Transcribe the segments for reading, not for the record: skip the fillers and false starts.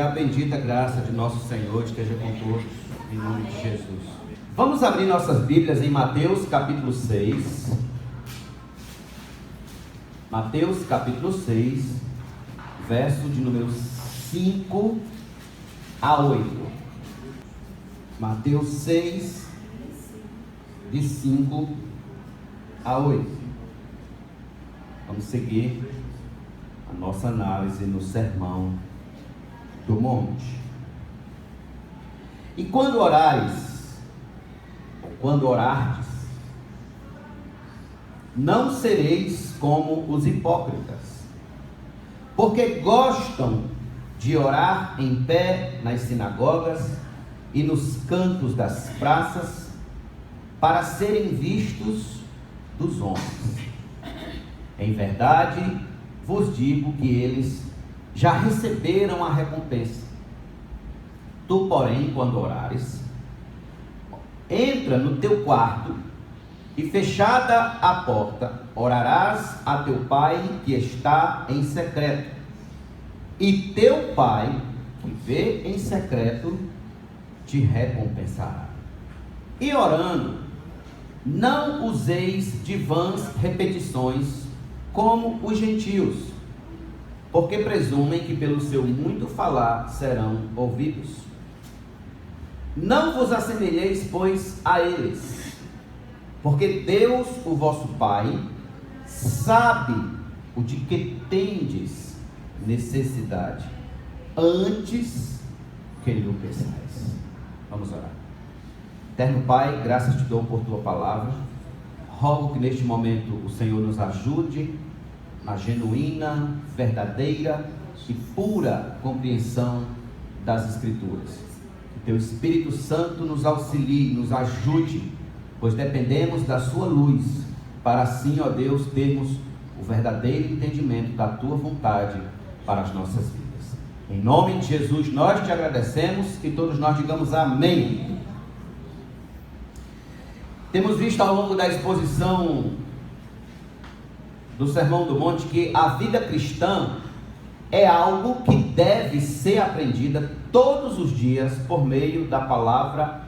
a bendita graça de nosso Senhor esteja com todos, em nome de Jesus. Vamos abrir nossas Bíblias em Mateus capítulo 6. Mateus capítulo 6, verso de número 5 a 8. Mateus 6, de 5 a 8. Vamos seguir a nossa análise no Sermão do Monte. E quando orares, ou quando orardes, não sereis como os hipócritas, porque gostam de orar em pé nas sinagogas e nos cantos das praças, para serem vistos dos homens. Em verdade, vos digo que eles já receberam a recompensa. Tu, porém, quando orares, entra no teu quarto e, fechada a porta, orarás a teu Pai que está em secreto. E teu Pai, que vê em secreto, te recompensará. E orando, não useis de vãs repetições, como os gentios, porque presumem que pelo seu muito falar serão ouvidos. Não vos assemelheis, pois, a eles, porque Deus, o vosso Pai, sabe o de que tendes necessidade, antes que lhe o peçais. Vamos orar. Eterno Pai, graças te dou por tua palavra. Rogo que neste momento o Senhor nos ajude na genuína, verdadeira e pura compreensão das Escrituras. Que teu Espírito Santo nos auxilie, nos ajude, pois dependemos da sua luz, para assim, ó Deus, termos o verdadeiro entendimento da tua vontade para as nossas vidas. Em nome de Jesus nós te agradecemos e todos nós digamos amém. Temos visto ao longo da exposição do Sermão do Monte que a vida cristã é algo que deve ser aprendida todos os dias por meio da palavra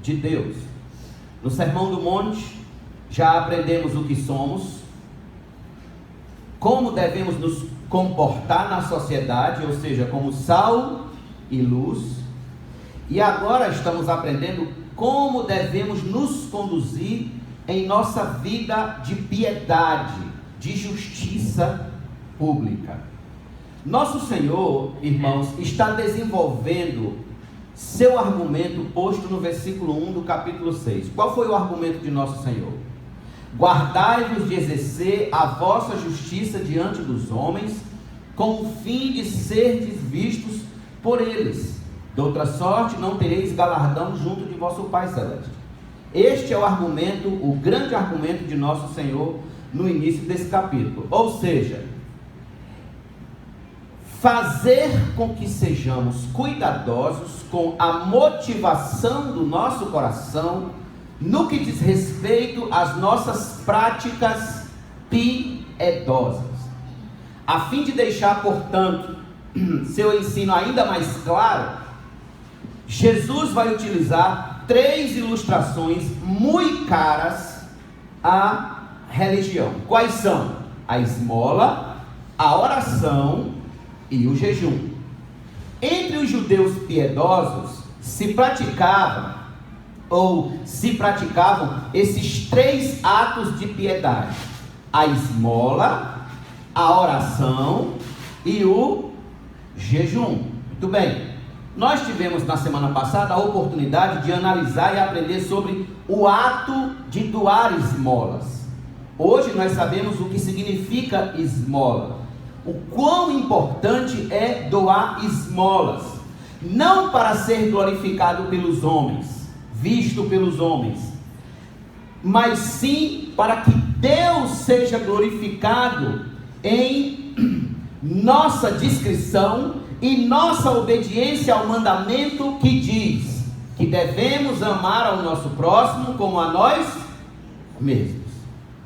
de Deus. No Sermão do Monte já aprendemos o que somos, como devemos nos comportar na sociedade, ou seja, como sal e luz, e agora estamos aprendendo como devemos nos conduzir em nossa vida de piedade, de justiça pública. Nosso Senhor, irmãos, está desenvolvendo seu argumento posto no versículo 1 do capítulo 6. Qual foi o argumento de nosso Senhor? Guardai-vos de exercer a vossa justiça diante dos homens, com o fim de serdes vistos por eles. De outra sorte, não tereis galardão junto de vosso Pai Celeste. Este é o argumento, o grande argumento de nosso Senhor no início desse capítulo. Ou seja, fazer com que sejamos cuidadosos com a motivação do nosso coração no que diz respeito às nossas práticas piedosas, a fim de deixar, portanto, seu ensino ainda mais claro. Jesus vai utilizar 3 ilustrações muito caras à religião. Quais são? A esmola, a oração e o jejum. Entre os judeus piedosos se praticavam esses 3 atos de piedade: a esmola, a oração e o jejum. Muito bem. Nós tivemos na semana passada a oportunidade de analisar e aprender sobre o ato de doar esmolas. Hoje nós sabemos o que significa esmola, o quão importante é doar esmolas, não para ser glorificado pelos homens, visto pelos homens, mas sim para que Deus seja glorificado em nossa discrição e nossa obediência ao mandamento que diz que devemos amar ao nosso próximo como a nós mesmos.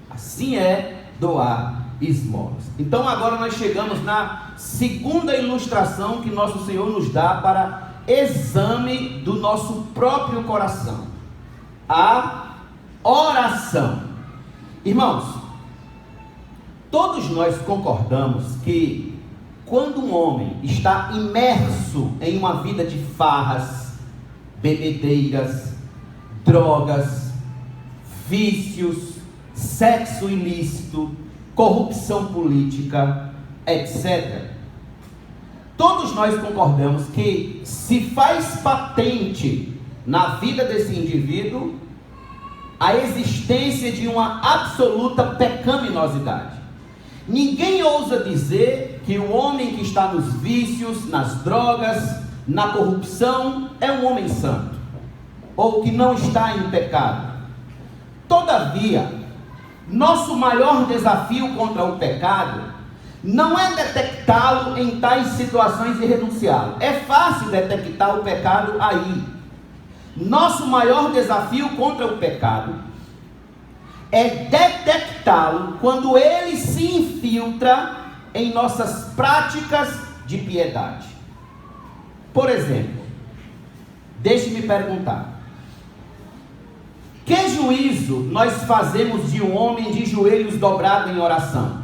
Assim é doar esmolas. Então agora nós chegamos na segunda ilustração que nosso Senhor nos dá para exame do nosso próprio coração: a oração. Irmãos, todos nós concordamos que quando um homem está imerso em uma vida de farras, bebedeiras, drogas, vícios, sexo ilícito, corrupção política, etc., todos nós concordamos que se faz patente na vida desse indivíduo a existência de uma absoluta pecaminosidade. Ninguém ousa dizer que o homem que está nos vícios, nas drogas, na corrupção, é um homem santo, ou que não está em pecado. Todavia, nosso maior desafio contra o pecado não é detectá-lo em tais situações e renunciá-lo. É fácil detectar o pecado aí. Nosso maior desafio contra o pecado é detectá-lo quando ele se infiltra em nossas práticas de piedade. Por exemplo, deixe-me perguntar: que juízo nós fazemos de um homem de joelhos dobrado em oração?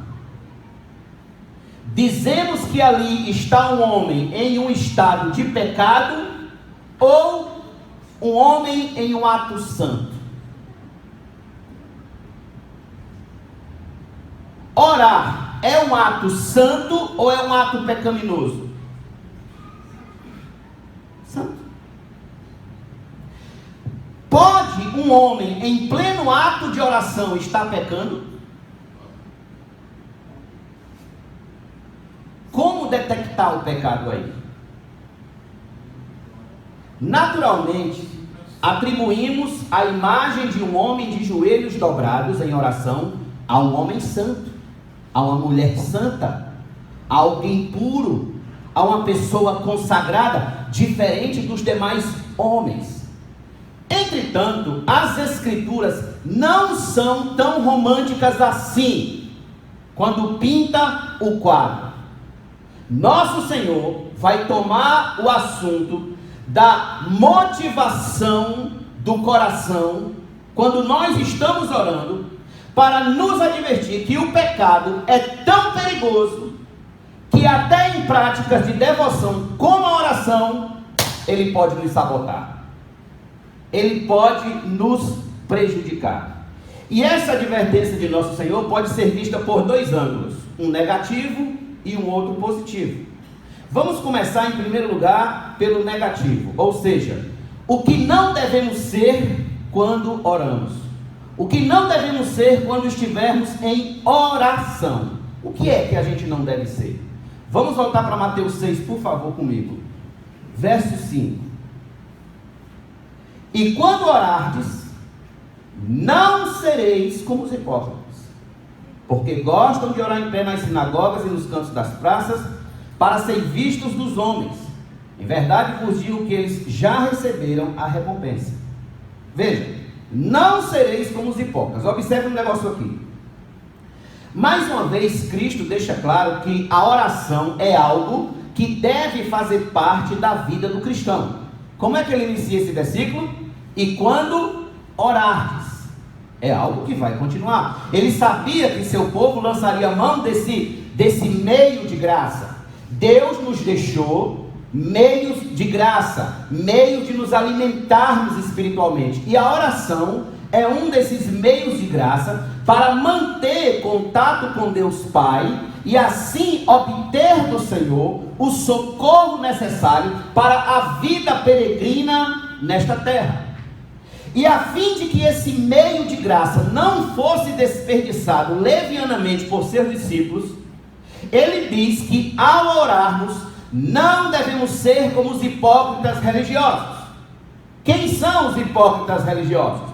Dizemos que ali está um homem em um estado de pecado ou um homem em um ato santo? Orar é um ato santo ou é um ato pecaminoso? Santo. Pode um homem em pleno ato de oração estar pecando? Como detectar o pecado aí? Naturalmente, atribuímos a imagem de um homem de joelhos dobrados em oração a um homem santo, a uma mulher santa, a alguém puro, a uma pessoa consagrada, diferente dos demais homens. Entretanto, as Escrituras não são tão românticas assim, quando pinta o quadro. Nosso Senhor vai tomar o assunto da motivação do coração, quando nós estamos orando, para nos advertir que o pecado é tão perigoso, que até em práticas de devoção, como a oração, ele pode nos sabotar. Ele pode nos prejudicar. E essa advertência de nosso Senhor pode ser vista por dois ângulos: um negativo e um outro positivo. Vamos começar em primeiro lugar pelo negativo, ou seja, o que não devemos ser quando oramos, o que não devemos ser quando estivermos em oração. O que é que a gente não deve ser? Vamos voltar para Mateus 6, por favor, comigo. Verso 5. E quando orardes, não sereis como os hipócritas, porque gostam de orar em pé nas sinagogas e nos cantos das praças, para serem vistos dos homens. Em verdade vos digo que eles já receberam a recompensa. Veja, não sereis como os hipócritas. Observe um negócio aqui. Mais uma vez, Cristo deixa claro que a oração é algo que deve fazer parte da vida do cristão. Como é que ele inicia esse versículo? E quando orardes. É algo que vai continuar. Ele sabia que seu povo lançaria mão desse meio de graça. Deus nos deixou meios de graça, meios de nos alimentarmos espiritualmente. E a oração é um desses meios de graça para manter contato com Deus Pai e assim obter do Senhor o socorro necessário para a vida peregrina nesta terra. E a fim de que esse meio de graça não fosse desperdiçado levianamente por seus discípulos, ele diz que ao orarmos não devemos ser como os hipócritas religiosos. Quem são os hipócritas religiosos?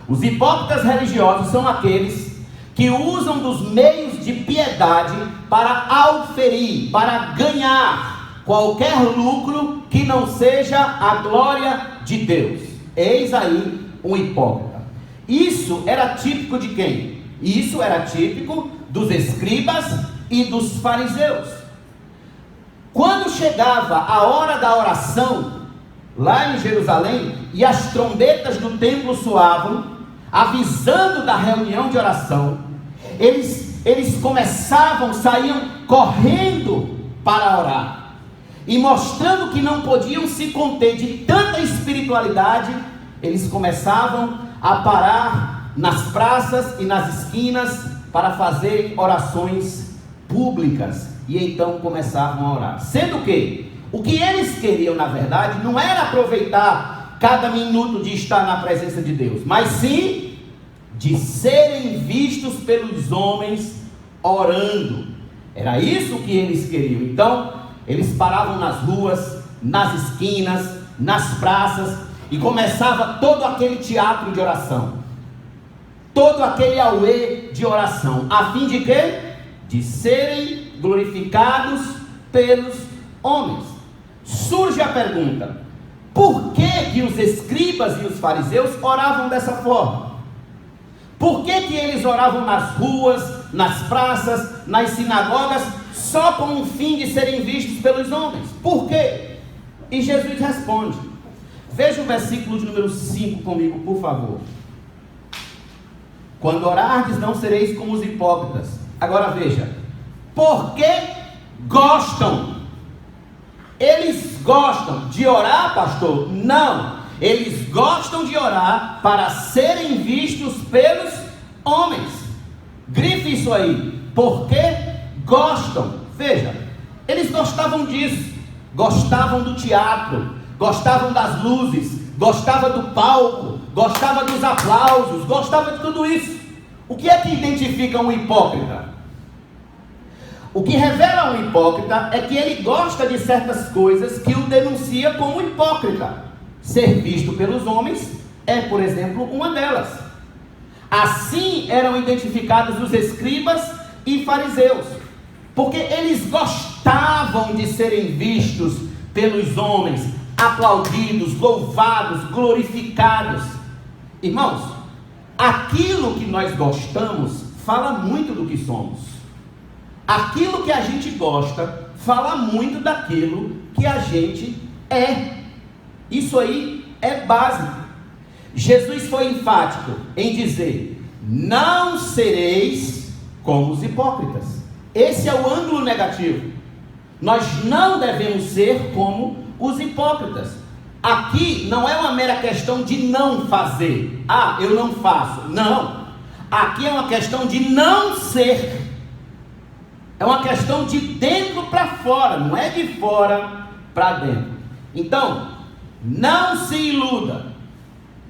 Os hipócritas religiosos são aqueles que usam dos meios de piedade para auferir, para ganhar qualquer lucro que não seja a glória de Deus. Eis aí um hipócrita. Isso era típico de quem? Isso era típico dos escribas e dos fariseus. Quando chegava a hora da oração, lá em Jerusalém, e as trombetas do templo soavam, avisando da reunião de oração, eles saíam correndo para orar, e mostrando que não podiam se conter de tanta espiritualidade, eles começavam a parar nas praças e nas esquinas para fazerem orações públicas, e então começavam a orar, sendo que o que eles queriam, na verdade, não era aproveitar cada minuto de estar na presença de Deus, mas sim de serem vistos pelos homens orando. Era isso que eles queriam. Então eles paravam nas ruas, nas esquinas, nas praças, e começava todo aquele teatro de oração, todo aquele auê de oração, a fim de quê? De serem glorificados pelos homens. Surge a pergunta: por que os escribas e os fariseus oravam dessa forma? Por que eles oravam nas ruas, nas praças, nas sinagogas, só com o fim de serem vistos pelos homens? Por quê? E Jesus responde. Veja o versículo de número 5 comigo, por favor. Quando orardes, não sereis como os hipócritas. Agora veja, porque gostam. Eles gostam de orar, pastor? Não. Eles gostam de orar para serem vistos pelos homens. Grife isso aí. Porque gostam. Veja, eles gostavam disso. Gostavam do teatro, gostavam das luzes, gostavam do palco, gostavam dos aplausos, gostavam de tudo isso. O que é que identifica um hipócrita? O que revela um hipócrita é que ele gosta de certas coisas que o denuncia como hipócrita. Ser visto pelos homens é, por exemplo, uma delas. Assim eram identificados os escribas e fariseus, porque eles gostavam de serem vistos pelos homens, aplaudidos, louvados, glorificados. Irmãos, aquilo que nós gostamos fala muito do que somos. Aquilo que a gente gosta fala muito daquilo que a gente é. Isso aí é básico. Jesus foi enfático em dizer: não sereis como os hipócritas. Esse é o ângulo negativo. Nós não devemos ser como os hipócritas. Aqui não é uma mera questão de não fazer. Ah, eu não faço. Não. Aqui é uma questão de não ser. É uma questão de dentro para fora, não é de fora para dentro. Então, não se iluda.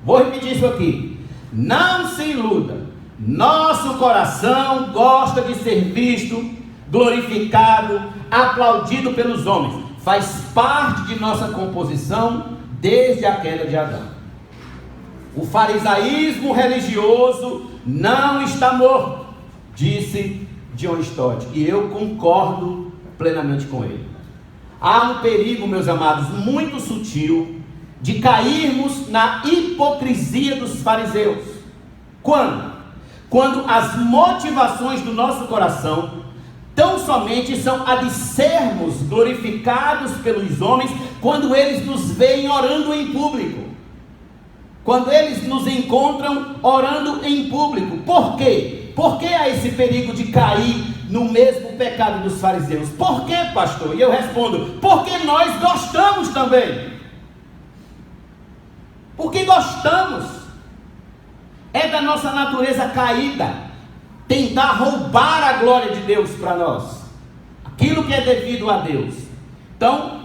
Vou repetir isso aqui. Não se iluda. Nosso coração gosta de ser visto, glorificado, aplaudido pelos homens. Faz parte de nossa composição desde a queda de Adão. O farisaísmo religioso não está morto, disse John Stott, e eu concordo plenamente com ele. Há um perigo, meus amados, muito sutil de cairmos na hipocrisia dos fariseus. Quando? Quando as motivações do nosso coração tão somente são a de sermos glorificados pelos homens, quando eles nos veem orando em público, quando eles nos encontram orando em público. Por quê? Por que há esse perigo de cair no mesmo pecado dos fariseus? Por quê, pastor? E eu respondo: porque nós gostamos também. Porque gostamos. É da nossa natureza caída tentar roubar a glória de Deus para nós, aquilo que é devido a Deus. Então,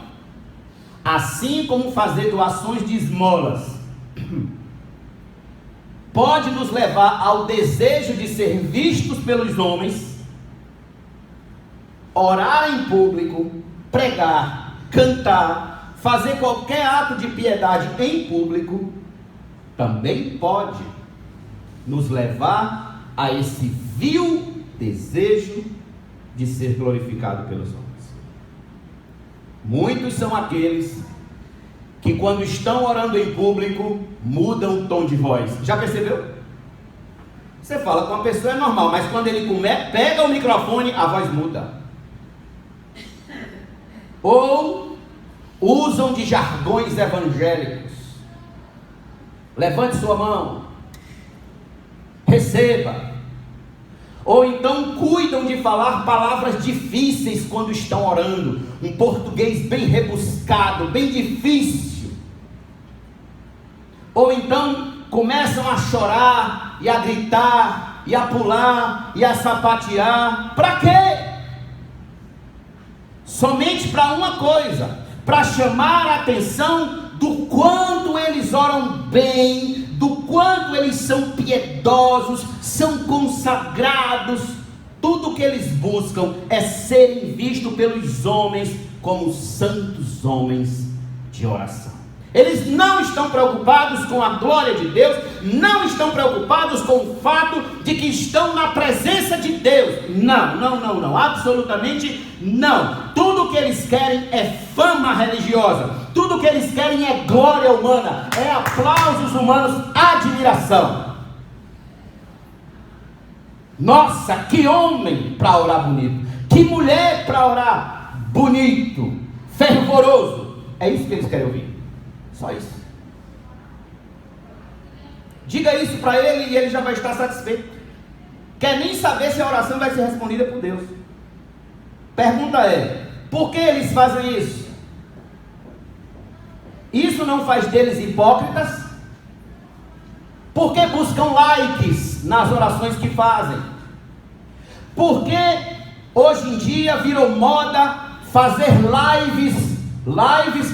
assim como fazer doações de esmolas pode nos levar ao desejo de ser vistos pelos homens, orar em público, pregar, cantar, fazer qualquer ato de piedade em público, também pode nos levar a esse vil desejo de ser glorificado pelos homens. Muitos são aqueles que, quando estão orando em público, mudam o tom de voz. Já percebeu? Você fala com uma pessoa é normal, mas quando ele pega o microfone, a voz muda. Ou usam de jargões evangélicos. Levante sua mão, receba. Ou então cuidam de falar palavras difíceis quando estão orando, um português bem rebuscado, bem difícil. Ou então começam a chorar e a gritar e a pular e a sapatear. Para quê? Somente para uma coisa: para chamar a atenção do quanto eles oram bem, do quanto eles são piedosos, são consagrados. Tudo que eles buscam é serem vistos pelos homens como santos homens de oração. Eles não estão preocupados com a glória de Deus, não estão preocupados com o fato de que estão na presença de Deus. Não, absolutamente não. Tudo que eles querem é fama religiosa, tudo que eles querem é glória humana, é aplausos humanos, admiração. Nossa, que homem para orar bonito, que mulher para orar bonito, fervoroso. É isso que eles querem ouvir. Só isso. Diga isso para ele e ele já vai estar satisfeito. Quer nem saber se a oração vai ser respondida por Deus. Pergunta é: por que eles fazem isso? Isso não faz deles hipócritas? Por que buscam likes nas orações que fazem? Porque hoje em dia virou moda fazer lives.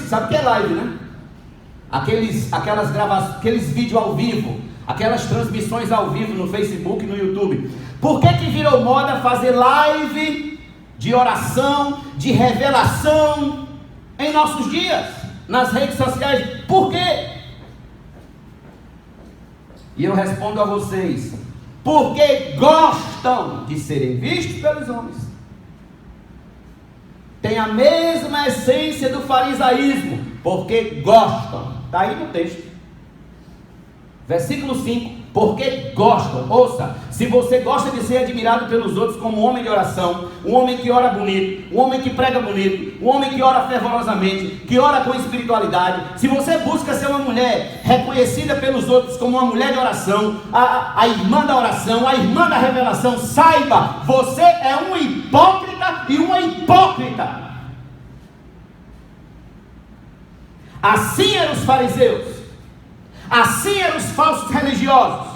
Sabe o que é live, né? Aqueles vídeos ao vivo, aquelas transmissões ao vivo no Facebook e no YouTube. Por que virou moda fazer live de oração, de revelação em nossos dias, nas redes sociais? Por quê? E eu respondo a vocês: porque gostam de serem vistos pelos homens. Tem a mesma essência do farisaísmo, porque gostam. Está aí no texto, versículo 5, porque gostam. Ouça, se você gosta de ser admirado pelos outros como um homem de oração, um homem que ora bonito, um homem que prega bonito, um homem que ora fervorosamente, que ora com espiritualidade, se você busca ser uma mulher reconhecida pelos outros como uma mulher de oração, a irmã da oração, a irmã da revelação, saiba, você é um hipócrita e uma hipócrita. Assim eram os fariseus, assim eram os falsos religiosos.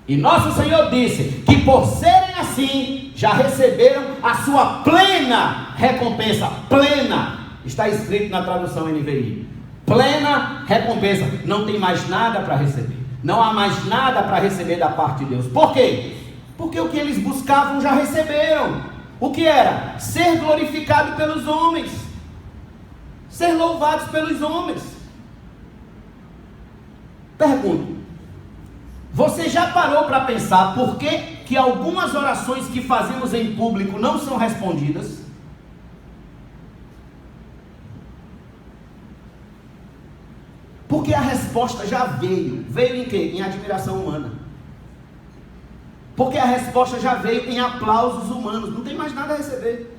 E nosso Senhor disse que por serem assim, já receberam a sua plena recompensa. Plena, está escrito na tradução NVI. Plena recompensa, não tem mais nada para receber. Não há mais nada para receber da parte de Deus. Por quê? Porque o que eles buscavam já receberam. O que era? Ser glorificado pelos homens, ser louvados pelos homens. Pergunto: você já parou para pensar por que algumas orações que fazemos em público não são respondidas? Porque a resposta já veio. Veio em quê? Em admiração humana. Porque a resposta já veio em aplausos humanos. Não tem mais nada a receber.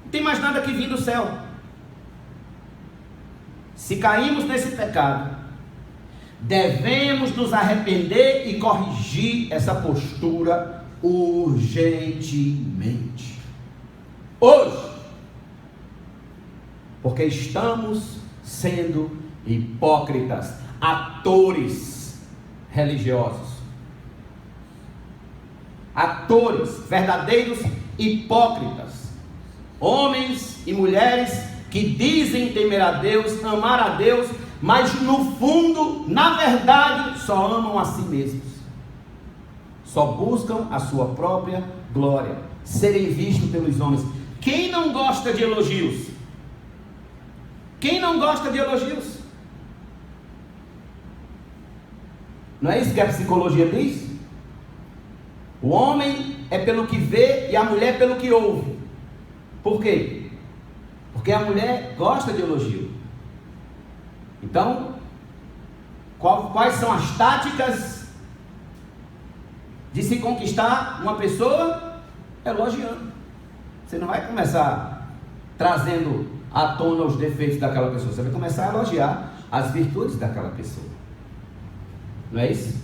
Não tem mais nada que vir do céu. Se caímos nesse pecado, devemos nos arrepender e corrigir essa postura urgentemente. Hoje. Porque estamos sendo hipócritas, atores religiosos. Atores, verdadeiros hipócritas. Homens e mulheres que dizem temer a Deus, amar a Deus, mas no fundo, na verdade, só amam a si mesmos. Só buscam a sua própria glória, serem vistos pelos homens. Quem não gosta de elogios? Quem não gosta de elogios? Não é isso que a psicologia diz? O homem é pelo que vê e a mulher pelo que ouve. Por quê? Porque a mulher gosta de elogio. Então, quais são as táticas de se conquistar uma pessoa elogiando. Você não vai começar trazendo à tona os defeitos daquela pessoa, você vai começar a elogiar as virtudes daquela pessoa. Não é isso?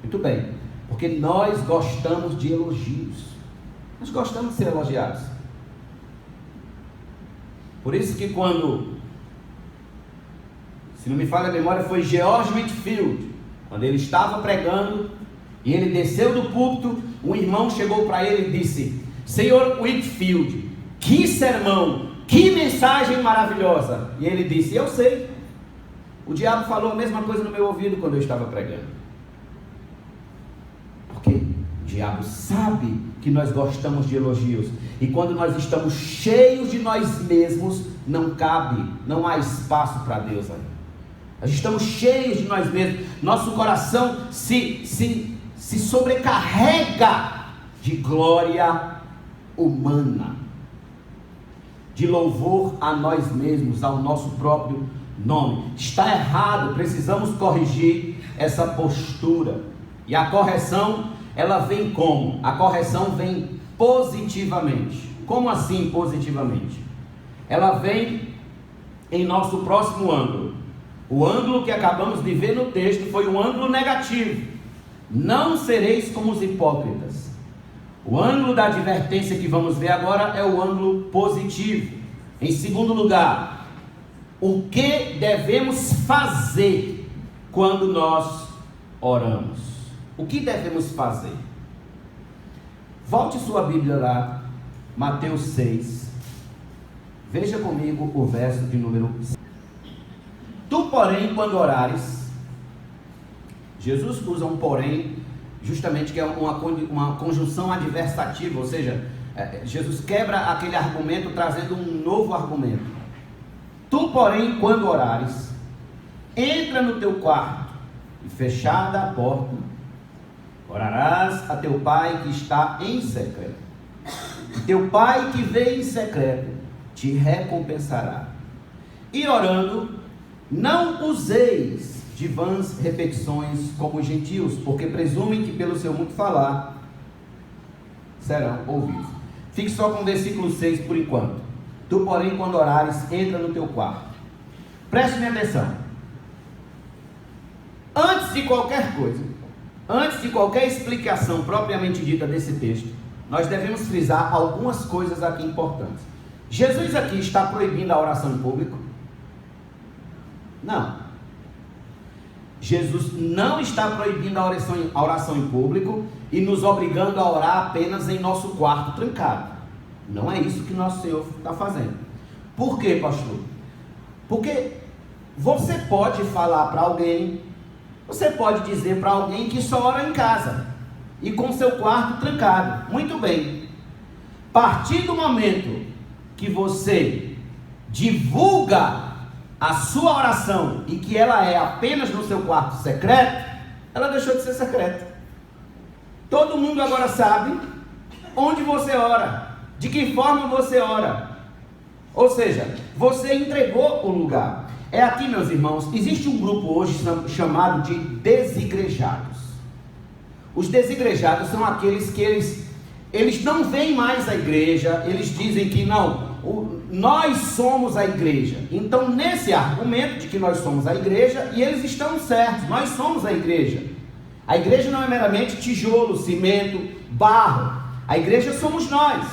Muito bem, porque nós gostamos de elogios, nós gostamos de ser elogiados. Por isso que quando, se não me falha a memória, foi George Whitefield, quando ele estava pregando e ele desceu do púlpito, um irmão chegou para ele e disse: Senhor Whitefield, que sermão, que mensagem maravilhosa. E ele disse: eu sei, o diabo falou a mesma coisa no meu ouvido quando eu estava pregando. Porque o diabo sabe que nós gostamos de elogios, e quando nós estamos cheios de nós mesmos, não cabe, não há espaço para Deus aí. Nós estamos cheios de nós mesmos, nosso coração se sobrecarrega de glória humana, de louvor a nós mesmos, ao nosso próprio nome. Está errado, precisamos corrigir essa postura. E a correção, ela vem como? A correção vem positivamente. Como assim positivamente? Ela vem em nosso próximo ângulo. O ângulo que acabamos de ver no texto foi um ângulo negativo. Não sereis como os hipócritas. O ângulo da advertência que vamos ver agora é o ângulo positivo. Em segundo lugar, o que devemos fazer quando nós oramos? O que devemos fazer? Volte sua Bíblia lá, Mateus 6. Veja comigo o verso de número 6. Tu, porém, quando orares, Jesus usa um porém, justamente que é uma conjunção adversativa, ou seja, Jesus quebra aquele argumento trazendo um novo argumento. Tu, porém, quando orares, entra no teu quarto e fechada a porta, orarás a teu pai que está em secreto. E teu pai que vê em secreto te recompensará. E orando, não useis de vãs repetições como os gentios, porque presumem que pelo seu muito falar serão ouvidos. Fique só com o versículo 6 por enquanto. Tu, porém, quando orares, entra no teu quarto. Preste-me atenção. Antes de qualquer coisa, antes de qualquer explicação propriamente dita desse texto, nós devemos frisar algumas coisas aqui importantes. Jesus aqui está proibindo a oração em público? Não. Jesus não está proibindo a oração em público e nos obrigando a orar apenas em nosso quarto trancado. Não é isso que nosso Senhor está fazendo. Por quê, pastor? Porque você pode falar para alguém, você pode dizer para alguém que só ora em casa e com seu quarto trancado. Muito bem. A partir do momento que você divulga a sua oração e que ela é apenas no seu quarto secreto, ela deixou de ser secreta. Todo mundo agora sabe onde você ora, de que forma você ora. Ou seja, você entregou o lugar. É aqui, meus irmãos, existe um grupo hoje chamado de desigrejados. Os desigrejados são aqueles que eles não veem mais a igreja, eles dizem que não, nós somos a igreja. Então, nesse argumento de que nós somos a igreja, e eles estão certos, nós somos a igreja. A igreja não é meramente tijolo, cimento, barro. A igreja somos nós.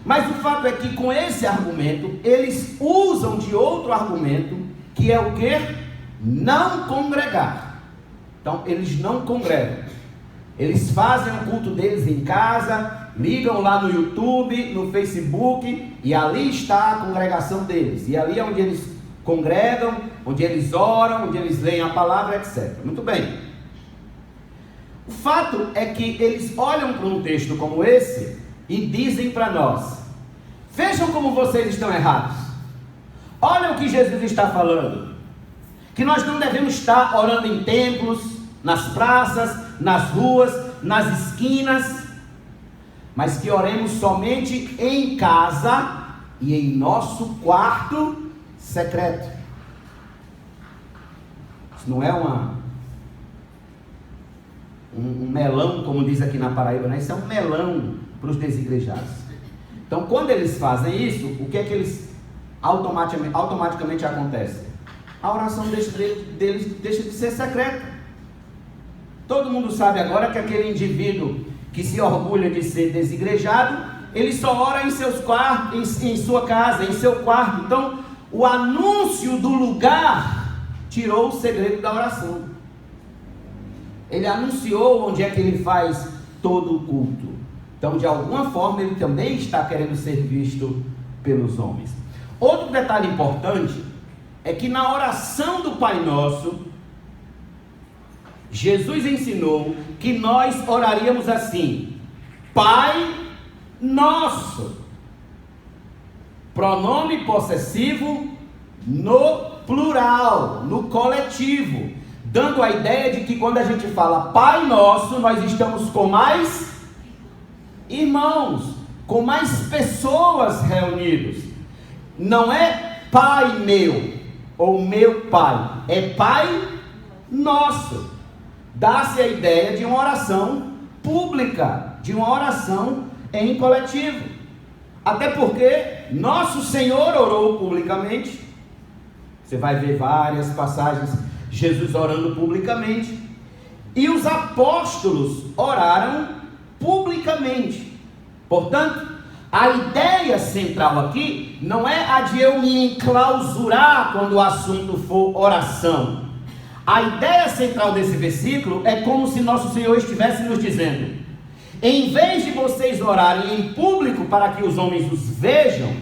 Mas o fato é que com esse argumento, eles usam de outro argumento, que é o que? Não congregar. Então, eles não congregam. Eles fazem o culto deles em casa, ligam lá no YouTube, no Facebook, e ali está a congregação deles. E ali é onde eles congregam, onde eles oram, onde eles leem a palavra, etc. Muito bem. O fato é que eles olham para um texto como esse e dizem para nós: vejam como vocês estão errados. Olha o que Jesus está falando. Que nós não devemos estar orando em templos, nas praças, nas ruas, nas esquinas, mas que oremos somente em casa e em nosso quarto secreto. Isso não é um melão, como diz aqui na Paraíba, né? Isso é um melão para os desigrejados. Então, quando eles fazem isso, o que é que eles automaticamente acontece? A oração deles deixa de ser secreta. Todo mundo sabe agora que aquele indivíduo que se orgulha de ser desigrejado, ele só ora em seus quartos, em sua casa, em seu quarto. Então, o anúncio do lugar tirou o segredo da oração. Ele anunciou onde é que ele faz todo o culto. Então, de alguma forma, ele também está querendo ser visto pelos homens. Outro detalhe importante é que na oração do Pai Nosso, Jesus ensinou que nós oraríamos assim: Pai Nosso. Pronome possessivo no plural, no coletivo, dando a ideia de que quando a gente fala Pai Nosso, nós estamos com mais irmãos, com mais pessoas reunidos. Não é Pai meu ou meu Pai, é Pai Nosso. Dá-se a ideia de uma oração pública, de uma oração em coletivo. Até porque nosso Senhor orou publicamente. Você vai ver várias passagens, Jesus orando publicamente. E os apóstolos oraram publicamente. Portanto, a ideia central aqui não é a de eu me enclausurar quando o assunto for oração. A ideia central desse versículo é como se nosso Senhor estivesse nos dizendo: em vez de vocês orarem em público para que os homens os vejam,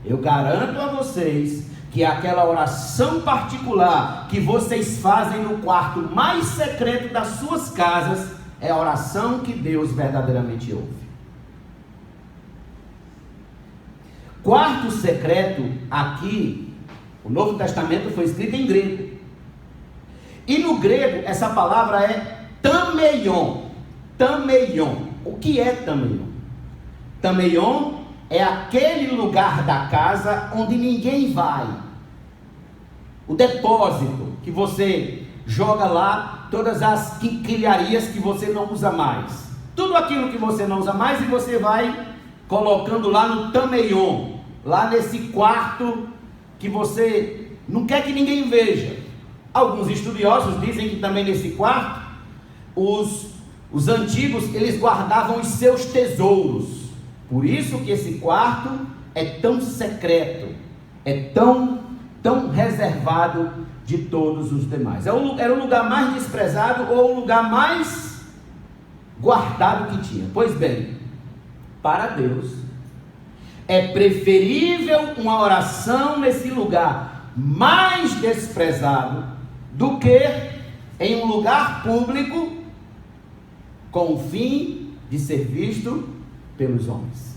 eu garanto a vocês que aquela oração particular que vocês fazem no quarto mais secreto das suas casas é a oração que Deus verdadeiramente ouve. Quarto secreto, aqui, o Novo Testamento foi escrito em grego. E no grego, essa palavra é tameion. Tameion. O que é tameion? Tameion é aquele lugar da casa onde ninguém vai. O depósito que você joga lá, todas as quinquilharias que você não usa mais. Tudo aquilo que você não usa mais e você vai colocando lá no tameion. Lá nesse quarto que você não quer que ninguém veja. Alguns estudiosos dizem que também nesse quarto, os antigos, eles guardavam os seus tesouros. Por isso que esse quarto é tão secreto, é tão reservado de todos os demais. Era o lugar mais desprezado ou o lugar mais guardado que tinha. Pois bem, para Deus, é preferível uma oração nesse lugar mais desprezado do que em um lugar público com o fim de ser visto pelos homens.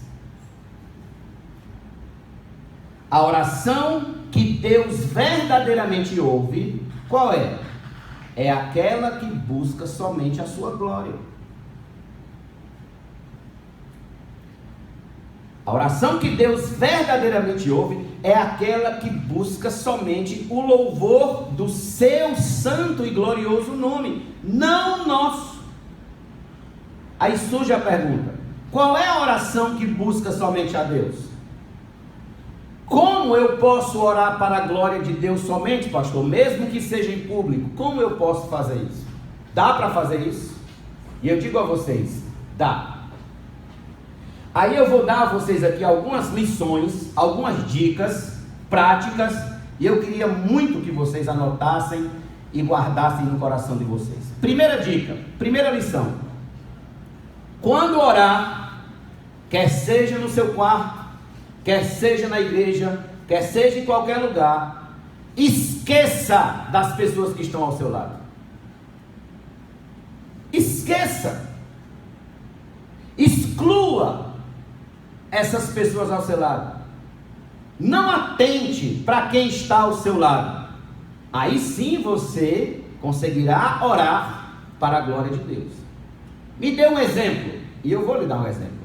A oração que Deus verdadeiramente ouve, qual é? É aquela que busca somente a sua glória. A oração que Deus verdadeiramente ouve é aquela que busca somente o louvor do seu santo e glorioso nome, não nosso. Aí surge a pergunta: qual é a oração que busca somente a Deus? Como eu posso orar para a glória de Deus somente, pastor? Mesmo que seja em público, como eu posso fazer isso? Dá para fazer isso? E eu digo a vocês, dá. Aí eu vou dar a vocês aqui algumas lições, algumas dicas práticas, e eu queria muito que vocês anotassem e guardassem no coração de vocês. Primeira dica, primeira lição: quando orar, quer seja no seu quarto, quer seja na igreja, quer seja em qualquer lugar, esqueça das pessoas que estão ao seu lado. Esqueça. Exclua essas pessoas ao seu lado. Não atente para quem está ao seu lado. Aí sim você conseguirá orar para a glória de Deus. Me dê um exemplo, e eu vou lhe dar um exemplo.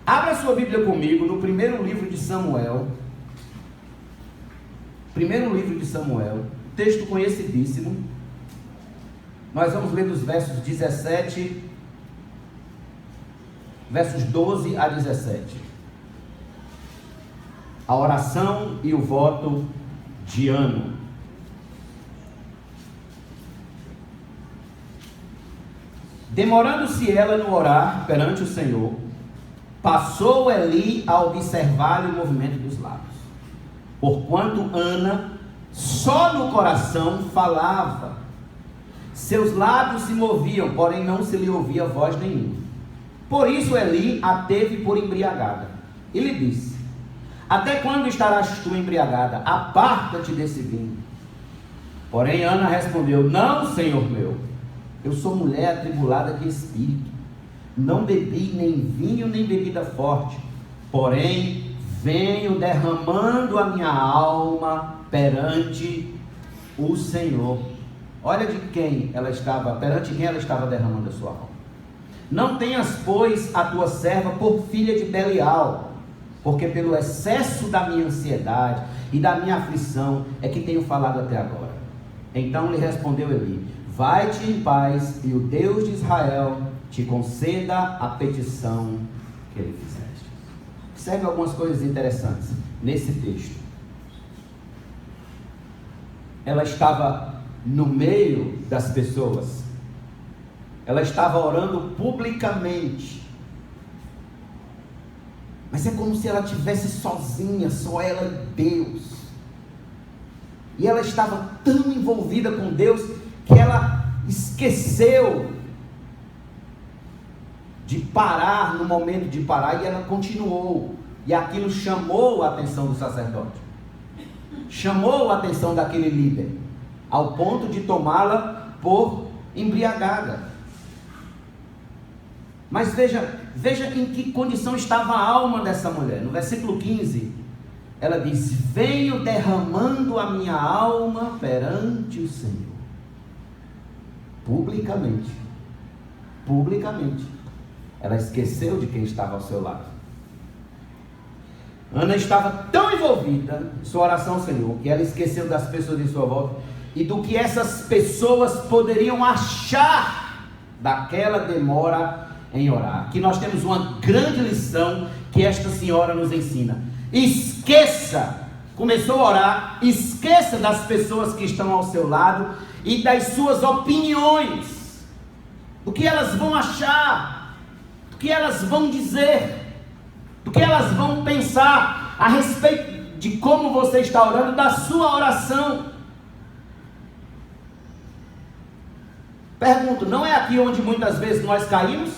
Abra sua Bíblia comigo no primeiro livro de Samuel. Primeiro livro de Samuel, texto conhecidíssimo. Nós vamos ler dos versos 17, versos 12 a 17. A oração e o voto de Ana. Demorando-se ela no orar perante o Senhor, passou Eli a observar o movimento dos lábios. Porquanto Ana só no coração falava, seus lábios se moviam, porém não se lhe ouvia voz nenhuma. Por isso Eli a teve por embriagada. E lhe disse: até quando estarás tu embriagada? Aparta-te desse vinho. Porém Ana respondeu: não, Senhor meu, eu sou mulher atribulada de espírito. Não bebi nem vinho nem bebida forte, porém venho derramando a minha alma perante o Senhor. Olha de quem ela estava, perante quem ela estava derramando a sua alma. Não tenhas, pois, a tua serva por filha de Belial, porque pelo excesso da minha ansiedade e da minha aflição é que tenho falado até agora. Então lhe respondeu Eli: vai-te em paz, e o Deus de Israel te conceda a petição que ele fizeste. Observe algumas coisas interessantes nesse texto. Ela estava no meio das pessoas, ela estava orando publicamente, mas é como se ela estivesse sozinha, só ela e Deus. E ela estava tão envolvida com Deus que ela esqueceu de parar no momento de parar, e ela continuou, e aquilo chamou a atenção do sacerdote, chamou a atenção daquele líder, ao ponto de tomá-la por embriagada. Mas veja em que condição estava a alma dessa mulher. No versículo 15, ela diz: venho derramando a minha alma perante o Senhor. Publicamente. Ela esqueceu de quem estava ao seu lado. Ana estava tão envolvida em sua oração ao Senhor, que ela esqueceu das pessoas em sua volta e do que essas pessoas poderiam achar daquela demora em orar. Aqui nós temos uma grande lição que esta senhora nos ensina. Esqueça, começou a orar, esqueça das pessoas que estão ao seu lado e das suas opiniões, do que elas vão achar, do que elas vão dizer, do que elas vão pensar a respeito de como você está orando, da sua oração. Pergunto, não é aqui onde muitas vezes nós caímos?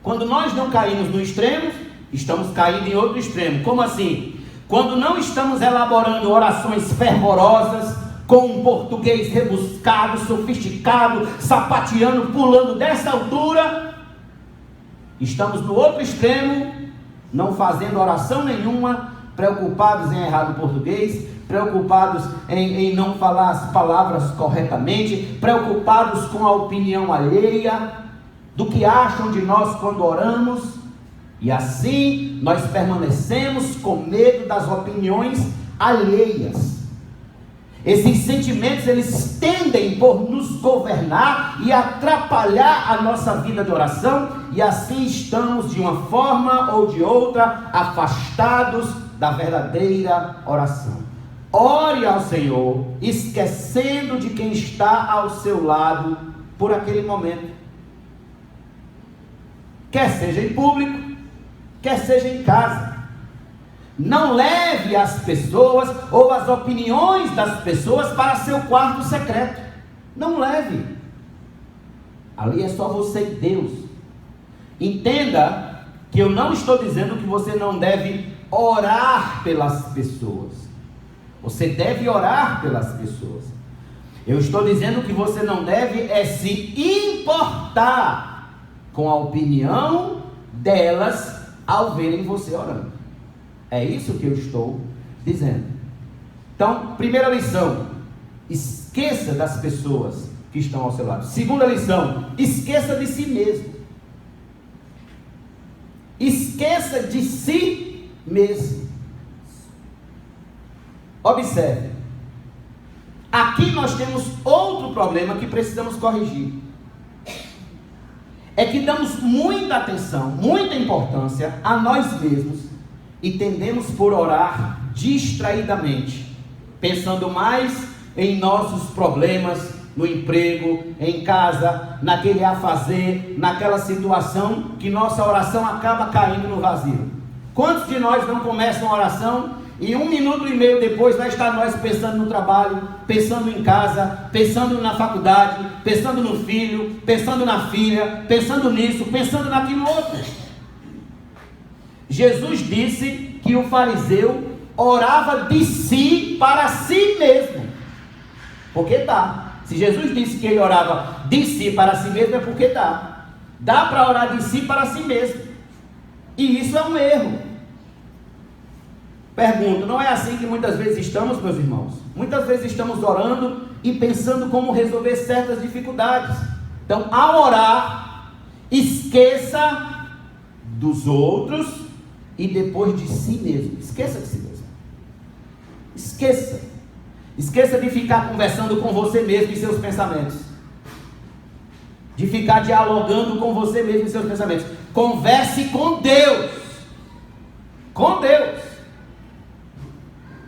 Quando nós não caímos no extremo, estamos caindo em outro extremo. Como assim? Quando não estamos elaborando orações fervorosas, com um português rebuscado, sofisticado, sapateando, pulando dessa altura, estamos no outro extremo, não fazendo oração nenhuma, preocupados em errar o português, preocupados em não falar as palavras corretamente, preocupados com a opinião alheia, do que acham de nós quando oramos, e assim nós permanecemos com medo das opiniões alheias. Esses sentimentos, eles tendem por nos governar e atrapalhar a nossa vida de oração, e assim estamos de uma forma ou de outra afastados da verdadeira oração. Ore ao Senhor, esquecendo de quem está ao seu lado por aquele momento, quer seja em público, quer seja em casa. Não leve as pessoas ou as opiniões das pessoas para seu quarto secreto. Não leve. Ali é só você e Deus. Entenda que eu não estou dizendo que você não deve orar pelas pessoas. Você deve orar pelas pessoas. Eu estou dizendo que você não deve se importar com a opinião delas ao verem você orando. É isso que eu estou dizendo. Então, primeira lição: esqueça das pessoas que estão ao seu lado. Segunda lição: esqueça de si mesmo. Esqueça de si mesmo. Observe, aqui nós temos outro problema que precisamos corrigir. É que damos muita atenção, muita importância a nós mesmos e tendemos por orar distraidamente, pensando mais em nossos problemas, no emprego, em casa, naquele a fazer, naquela situação, que nossa oração acaba caindo no vazio. Quantos de nós não começam a oração e 1 minuto e meio depois vai estar nós pensando no trabalho, pensando em casa, pensando na faculdade, pensando no filho, pensando na filha, pensando nisso, pensando naquilo outro? Jesus disse que o fariseu orava de si para si mesmo. Porque dá. Se Jesus disse que ele orava de si para si mesmo, é porque dá. Dá para orar de si para si mesmo. E isso é um erro. Pergunto, não é assim que muitas vezes estamos, meus irmãos? Muitas vezes estamos orando e pensando como resolver certas dificuldades. Então, ao orar, esqueça dos outros e depois de si mesmo. Esqueça de si mesmo. Esqueça. Esqueça de ficar conversando com você mesmo e seus pensamentos. De ficar dialogando com você mesmo e seus pensamentos. Converse com Deus. Com Deus.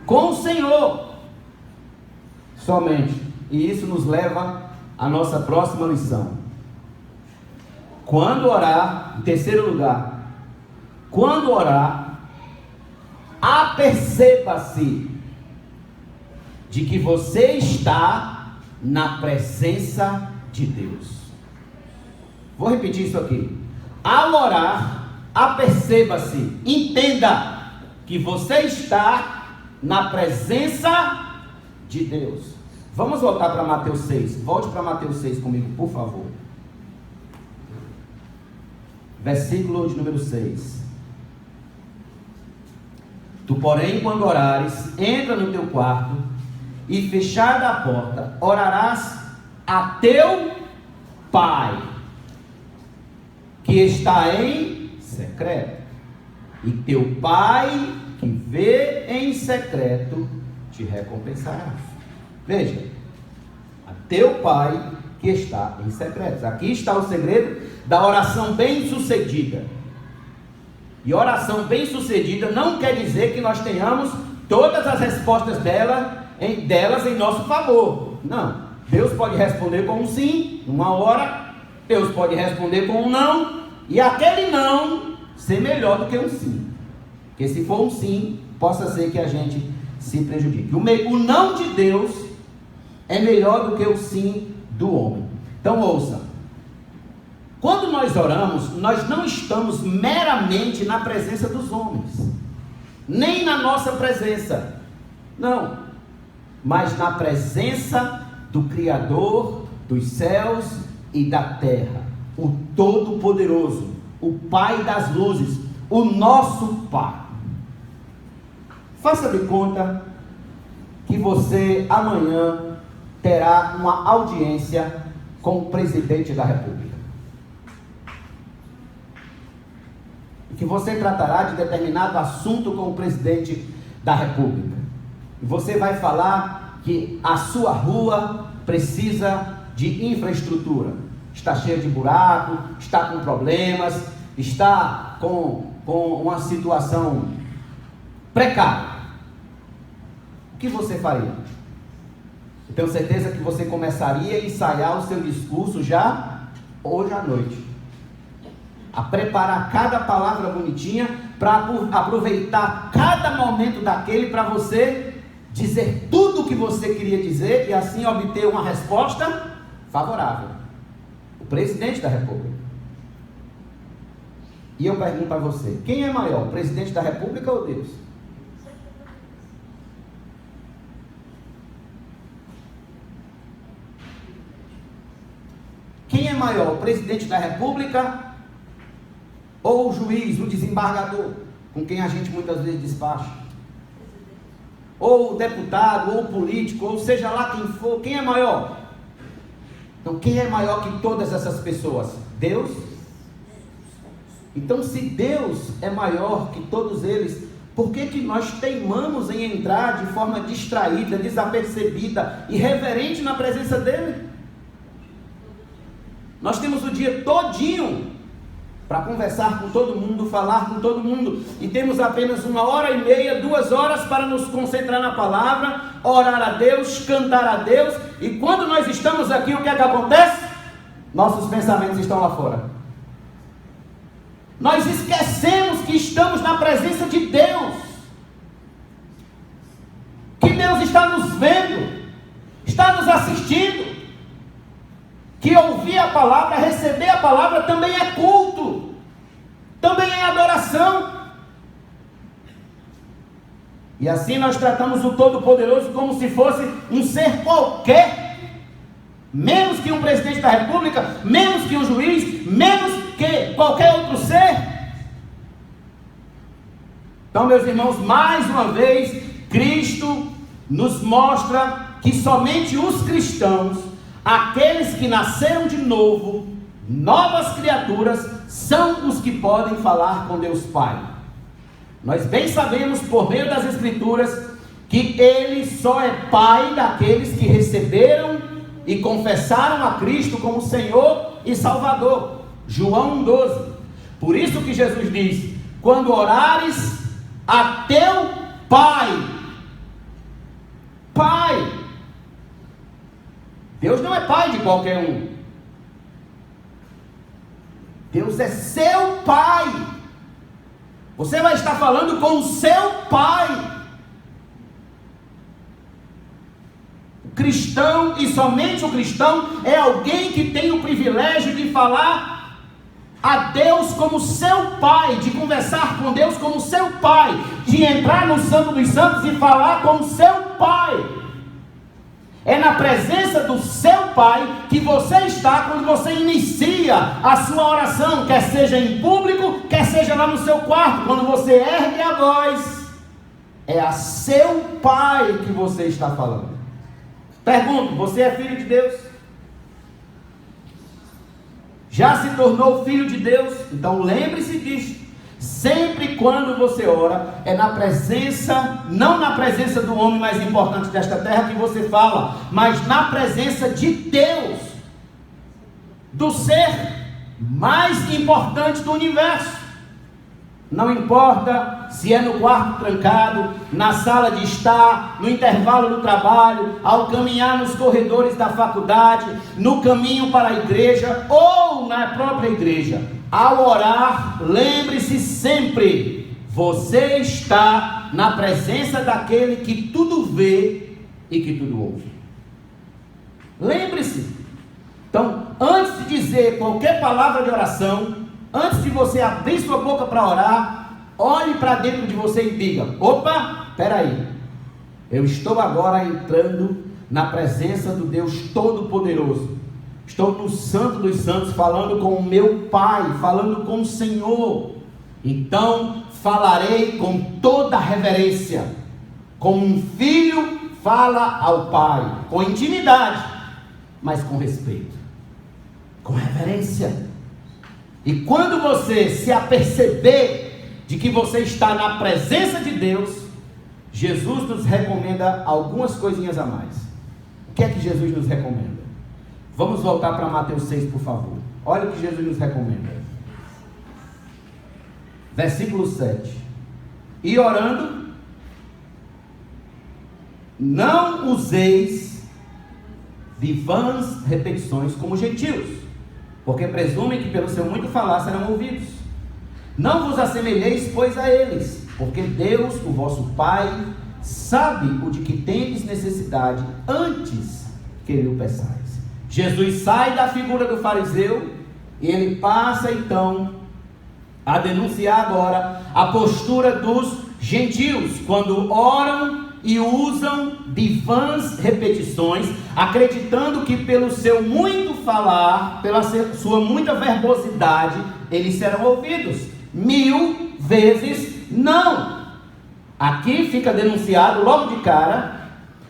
Com o Senhor. Somente. E isso nos leva à nossa próxima lição. Quando orar, em terceiro lugar, quando orar, aperceba-se de que você está na presença de Deus. Vou repetir isso aqui. Ao orar, aperceba-se, entenda que você está na presença de Deus. Vamos voltar para Mateus 6. Volte para Mateus 6 comigo, por favor. Versículo de número 6. Tu, porém, quando orares, entra no teu quarto e fechada a porta, orarás a teu Pai, que está em secreto. E teu Pai, que vê em secreto, te recompensará. Veja, a teu Pai, que está em secreto. Aqui está o segredo da oração bem-sucedida. E oração bem-sucedida não quer dizer que nós tenhamos todas as respostas delas em nosso favor. Não. Deus pode responder com um sim, numa hora. Deus pode responder com um não. E aquele não ser melhor do que um sim. Porque se for um sim, possa ser que a gente se prejudique. O não de Deus é melhor do que o sim do homem. Então ouça. Quando nós oramos, nós não estamos meramente na presença dos homens. Nem na nossa presença. Não. Mas na presença do Criador dos céus e da terra, o Todo-Poderoso, o Pai das luzes, o nosso Pai. Faça de conta que você amanhã terá uma audiência com o presidente da República. E que você tratará de determinado assunto com o presidente da República. E você vai falar que a sua rua precisa de infraestrutura. Está cheia de buraco, está com problemas, está com uma situação precária. O que você faria? Eu tenho certeza que você começaria a ensaiar o seu discurso já hoje à noite. A preparar cada palavra bonitinha para aproveitar cada momento daquele para você dizer tudo o que você queria dizer e assim obter uma resposta favorável. O presidente da República. E eu pergunto a você, quem é maior, o presidente da República ou Deus? Quem é maior, o presidente da República ou o juiz, o desembargador, com quem a gente muitas vezes despacha? Ou o deputado, ou o político, ou seja lá quem for, quem é maior? Então quem é maior que todas essas pessoas? Deus? Então se Deus é maior que todos eles, Por que que nós teimamos em entrar de forma distraída, desapercebida, irreverente na presença dele? Nós temos o dia todinho para conversar com todo mundo, falar com todo mundo, e temos apenas 1h30, 2 horas para nos concentrar na palavra, orar a Deus, cantar a Deus, e quando nós estamos aqui, o que é que acontece? Nossos pensamentos estão lá fora. Nós esquecemos que estamos na presença de Deus, que Deus está nos vendo, está nos assistindo, que ouvir a palavra, receber a palavra também é culto, também é adoração. E assim nós tratamos o Todo-Poderoso como se fosse um ser qualquer, menos que um presidente da república, menos que um juiz, menos que qualquer outro ser. Então, meus irmãos, mais uma vez, Cristo nos mostra que somente os cristãos, aqueles que nasceram de novo, novas criaturas, são os que podem falar com Deus Pai. Nós bem sabemos, por meio das Escrituras, que Ele só é Pai daqueles que receberam e confessaram a Cristo como Senhor e Salvador. João 1,12. Por isso que Jesus diz: quando orares a teu Pai. Pai. Deus não é pai de qualquer um. Deus é seu Pai. Você vai estar falando com o seu Pai. O cristão, e somente o cristão, é alguém que tem o privilégio de falar a Deus como seu Pai, de conversar com Deus como seu Pai, de entrar no Santo dos Santos e falar com o seu Pai. É na presença do seu Pai que você está quando você inicia a sua oração, quer seja em público, quer seja lá no seu quarto, quando você ergue a voz, é a seu Pai que você está falando. Pergunto: você é filho de Deus? Já se tornou filho de Deus? Então lembre-se disso. Sempre quando você ora, é na presença, não na presença do homem mais importante desta terra que você fala, mas na presença de Deus, do ser mais importante do universo. Não importa se é no quarto trancado, na sala de estar, no intervalo do trabalho, ao caminhar nos corredores da faculdade, no caminho para a igreja ou na própria igreja. Ao orar, lembre-se sempre: você está na presença daquele que tudo vê e que tudo ouve. Lembre-se. Então, antes de dizer qualquer palavra de oração, antes de você abrir sua boca para orar, olhe para dentro de você e diga: opa, espera aí, eu estou agora entrando na presença do Deus Todo-Poderoso. Estou no Santo dos Santos, falando com o meu Pai, falando com o Senhor. Então falarei com toda reverência, como um filho fala ao pai, com intimidade, mas com respeito, com reverência. E quando você se aperceber de que você está na presença de Deus, Jesus nos recomenda algumas coisinhas a mais. O que é que Jesus nos recomenda? Vamos voltar para Mateus 6, por favor. Olha o que Jesus nos recomenda. Versículo 7. E orando, não useis de vãs repetições como gentios, porque presumem que pelo seu muito falar serão ouvidos. Não vos assemelheis, pois, a eles, porque Deus, o vosso Pai, sabe o de que tendes necessidade antes que lhe o peçais. Jesus sai da figura do fariseu e ele passa então a denunciar agora a postura dos gentios, quando oram e usam de vãs repetições, acreditando que pelo seu muito falar, pela sua muita verbosidade, eles serão ouvidos. 1000 vezes não. Aqui fica denunciado logo de cara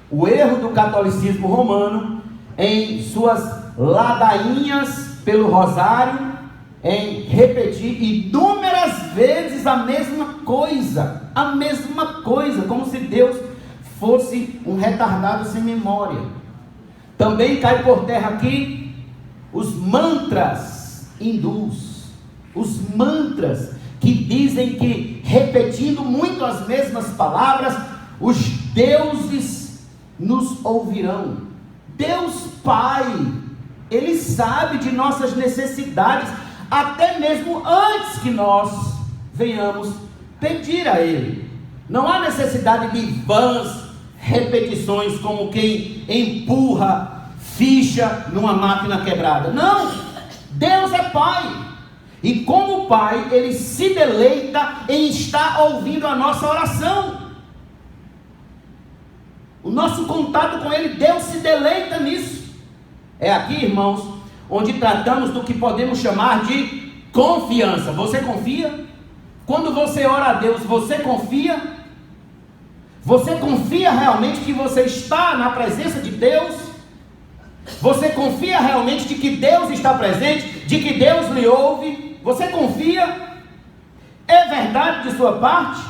o erro do catolicismo romano em suas ladainhas pelo rosário, em repetir inúmeras vezes a mesma a mesma coisa, como se Deus fosse um retardado sem memória. Também cai por terra aqui os mantras hindus, os mantras que dizem que, repetindo muito as mesmas palavras, os deuses nos ouvirão. Deus Pai, Ele sabe de nossas necessidades, até mesmo antes que nós venhamos pedir a Ele. Não há necessidade de vãs repetições, como quem empurra ficha numa máquina quebrada. Não! Deus é Pai. E como Pai, Ele se deleita em estar ouvindo a nossa oração. O nosso contato com Ele, Deus se deleita nisso. É aqui, irmãos, onde tratamos do que podemos chamar de confiança. Você confia? Quando você ora a Deus, você confia? Você confia realmente que você está na presença de Deus? Você confia realmente de que Deus está presente? De que Deus lhe ouve? Você confia? É verdade de sua parte?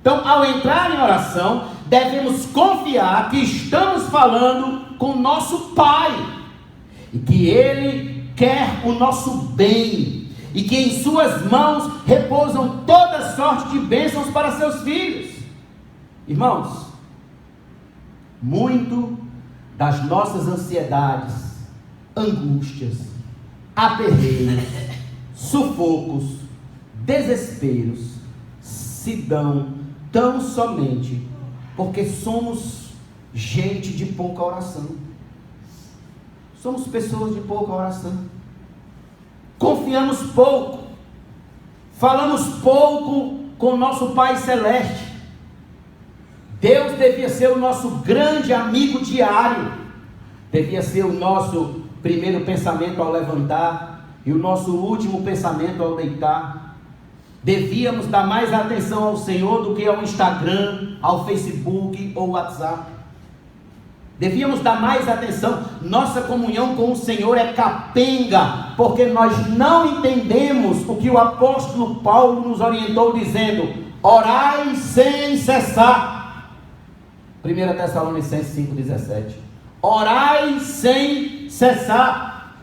Então, ao entrar em oração, devemos confiar que estamos falando com nosso Pai, e que Ele quer o nosso bem, e que em suas mãos repousam toda sorte de bênçãos para seus filhos. Irmãos, muito das nossas ansiedades, angústias, aperreios, sufocos, desesperos se dão tão somente porque somos gente de pouca oração. Somos pessoas de pouca oração. Confiamos pouco, falamos pouco com o nosso Pai Celeste. Deus devia ser o nosso grande amigo diário, devia ser o nosso primeiro pensamento ao levantar e o nosso último pensamento ao deitar. Devíamos dar mais atenção ao Senhor do que ao Instagram, ao Facebook ou WhatsApp. Devíamos dar mais atenção. Nossa comunhão com o Senhor é capenga, porque nós não entendemos o que o apóstolo Paulo nos orientou dizendo: orai sem cessar. 1 Tessalonicenses 5,17. Orai sem cessar.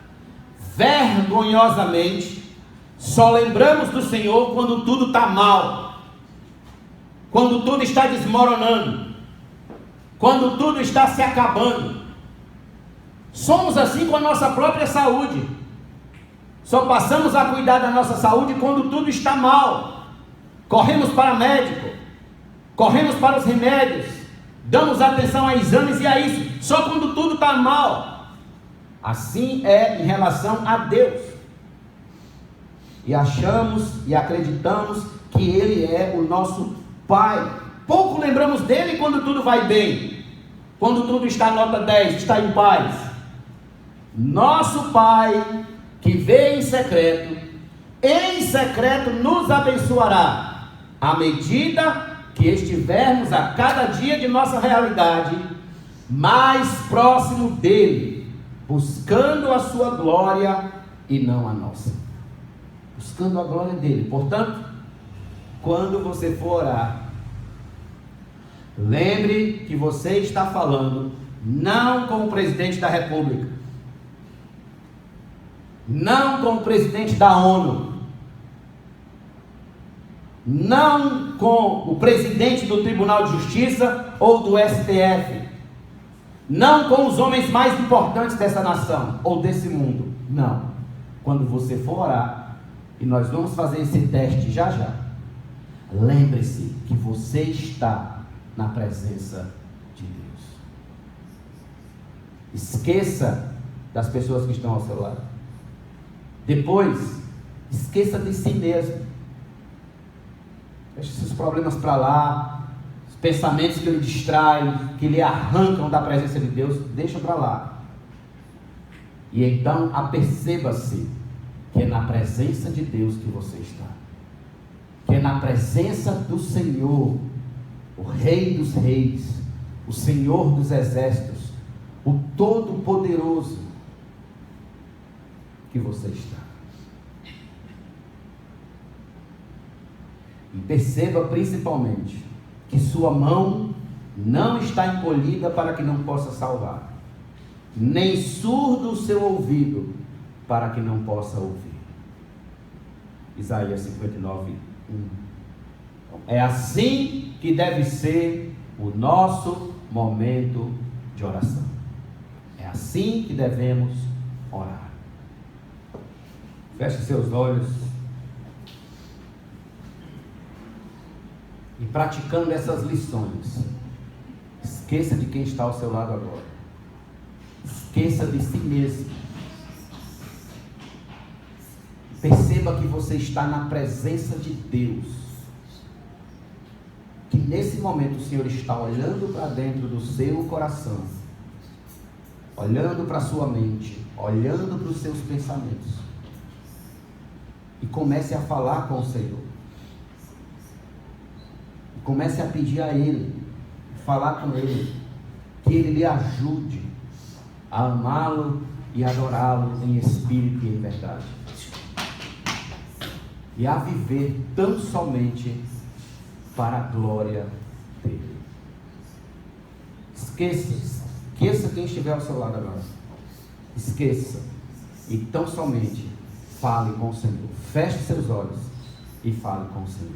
Vergonhosamente, só lembramos do Senhor quando tudo está mal, quando tudo está desmoronando, quando tudo está se acabando. Somos assim com a nossa própria saúde. Só passamos a cuidar da nossa saúde quando tudo está mal. Corremos para médico, corremos para os remédios, damos atenção a exames e a isso, só quando tudo está mal. Assim é em relação a Deus. E achamos e acreditamos que Ele é o nosso Pai. Pouco lembramos dele quando tudo vai bem, quando tudo está nota 10, está em paz. Nosso Pai, que vê em secreto nos abençoará, à medida que estivermos a cada dia de nossa realidade mais próximo dele, buscando a sua glória e não a nossa. Buscando a glória dele. Portanto, quando você for orar, lembre que você está falando não com o presidente da República, não com o presidente da ONU, não com o presidente do Tribunal de Justiça ou do STF, não com os homens mais importantes dessa nação ou desse mundo. Não. Quando você for orar, e nós vamos fazer esse teste já já, lembre-se que você está na presença de Deus. Esqueça das pessoas que estão ao seu lado. Depois, esqueça de si mesmo. Deixe seus problemas para lá, os pensamentos que lhe distraem, que lhe arrancam da presença de Deus, deixa para lá. E então aperceba-se que é na presença de Deus que você está, que é na presença do Senhor, o Rei dos Reis, o Senhor dos Exércitos, o Todo-Poderoso, que você está. E perceba principalmente que sua mão não está encolhida para que não possa salvar, nem surdo o seu ouvido para que não possa ouvir. Isaías 59, 1. É assim que deve ser o nosso momento de oração. É assim que devemos orar. Feche seus olhos. E praticando essas lições, esqueça de quem está ao seu lado agora. Esqueça de si mesmo. Perceba que você está na presença de Deus. Que nesse momento o Senhor está olhando para dentro do seu coração, olhando para a sua mente, olhando para os seus pensamentos. E comece a falar com o Senhor. E comece a pedir a Ele, falar com Ele, que Ele lhe ajude a amá-lo e adorá-lo em espírito e em verdade. E a viver tão somente para a glória dele. Esqueça quem estiver ao seu lado agora. Esqueça e tão somente fale com o Senhor. Feche seus olhos e fale com o Senhor.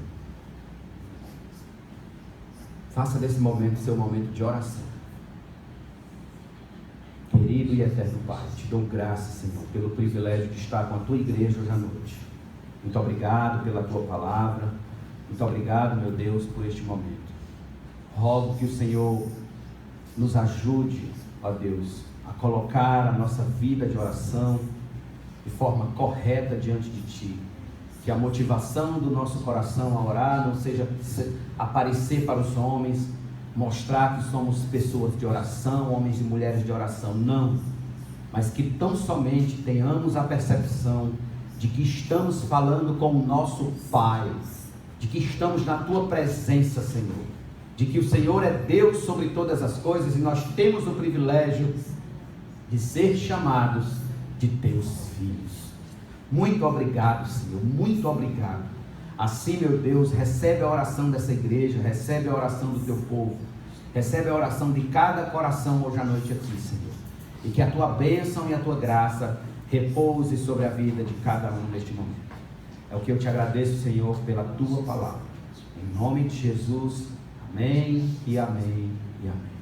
Faça desse momento seu momento de oração. Querido e eterno Pai, te dou graças, Senhor, pelo privilégio de estar com a tua igreja hoje à noite. Muito obrigado pela tua palavra. Muito obrigado, meu Deus, por este momento. Rogo que o Senhor nos ajude, ó Deus, a colocar a nossa vida de oração de forma correta diante de Ti. Que a motivação do nosso coração a orar não seja aparecer para os homens, mostrar que somos pessoas de oração, homens e mulheres de oração, não. Mas que tão somente tenhamos a percepção de que estamos falando com o nosso Pai, de que estamos na Tua presença, Senhor, de que o Senhor é Deus sobre todas as coisas e nós temos o privilégio de ser chamados de Teus filhos. Muito obrigado, Senhor, muito obrigado. Assim, meu Deus, recebe a oração dessa igreja, recebe a oração do Teu povo, recebe a oração de cada coração hoje à noite aqui, Senhor, e que a Tua bênção e a Tua graça repouse sobre a vida de cada um neste momento. É o que eu te agradeço, Senhor, pela Tua palavra. Em nome de Jesus, amém e amém e amém.